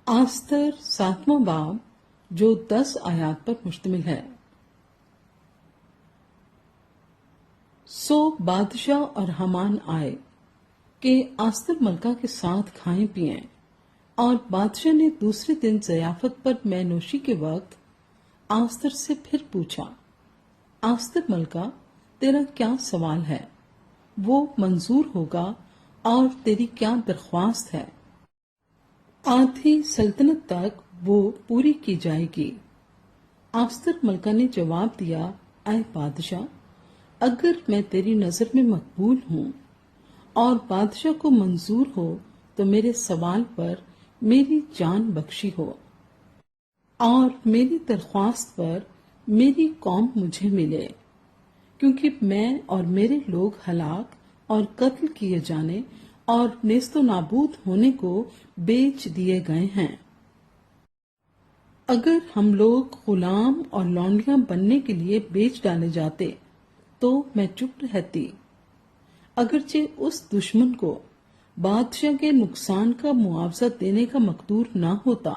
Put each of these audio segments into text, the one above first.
आस्तर 7वां बाब जो 10 आयात पर मुश्तमिल है। सो बादशाह और हमान आए कि आस्तर मलका के साथ खाएं पिएं, और बादशाह ने दूसरे दिन ज़याफत पर मैनोशी के वक्त आस्तर से फिर पूछा, आस्तर मलका, तेरा क्या सवाल है? वो मंजूर होगा और तेरी क्या दरख्वास्त है? आधी सल्तनत तक वो पूरी की जाएगी। आस्तर मलका ने जवाब दिया, ऐ बादशाह, अगर मैं तेरी नजर में मकबूल हूँ और बादशाह को मंजूर हो तो मेरे सवाल पर मेरी जान बख्शी हो और मेरी दरख्वास्त पर मेरी कौम मुझे मिले, क्योंकि मैं और मेरे लोग हलाक और कत्ल किए जाने और नेस्तो नाबूद होने को बेच दिए गए हैं। अगर हम लोग गुलाम और लौंडियां बनने के लिए बेच डाले जाते तो मैं चुप रहती, अगरचे उस दुश्मन को बादशाह के नुकसान का मुआवजा देने का मकदूर ना होता।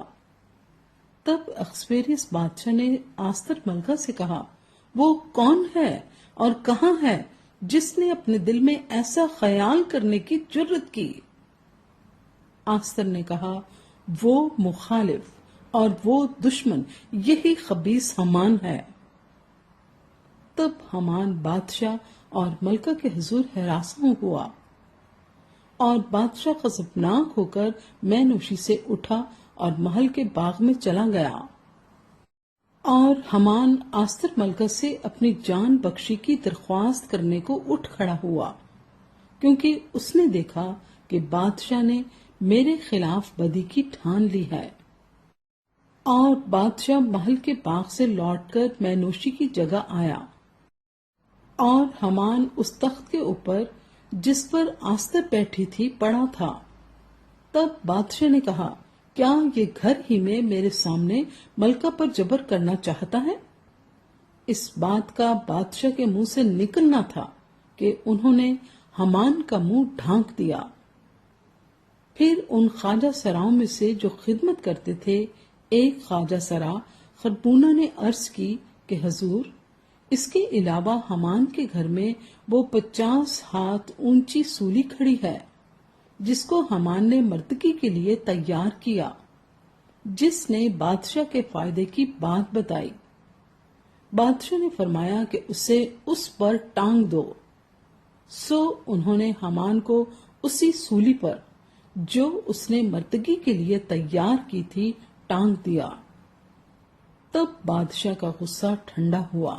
तब अख्सवेरिस बादशाह ने आस्तर मलका से कहा, वो कौन है और कहाँ है जिसने अपने दिल में ऐसा ख्याल करने की जुर्रत की? आस्तर ने कहा, वो मुखालिफ और वो दुश्मन, यही खबीस हमान है। तब हमान बादशाह और मलका के हुजूर हरासा हुआ और बादशाह गज़बनाक होकर मैनोशी से उठा और महल के बाग में चला गया। और हमान आस्तर मलका से अपनी जान बख्शी की दरख्वास्त करने को उठ खड़ा हुआ, क्योंकि उसने देखा कि बादशाह ने मेरे खिलाफ बदी की ठान ली है। और बादशाह महल के बाग से लौटकर मैनोशी की जगह आया और हमान उस तख्त के ऊपर जिस पर आस्तर बैठी थी पड़ा था। तब बादशाह ने कहा, क्या ये घर ही में मेरे सामने मलका पर जबर करना चाहता है? इस बात का बादशाह के मुंह से निकलना था कि उन्होंने हमान का मुंह ढांक दिया। फिर उन ख्वाजा सराओं में से जो खिदमत करते थे, एक ख्वाजा सरा खरबूना ने अर्ज की कि हजूर, इसके अलावा हमान के घर में वो 50 हाथ ऊंची सूली खड़ी है जिसको हमान ने मर्दगी के लिए तैयार किया, जिसने बादशाह के फायदे की बात बताई। बादशाह ने फरमाया कि उसे उस पर टांग दो। सो उन्होंने हमान को उसी सूली पर जो उसने मर्दगी के लिए तैयार की थी टांग दिया। तब बादशाह का गुस्सा ठंडा हुआ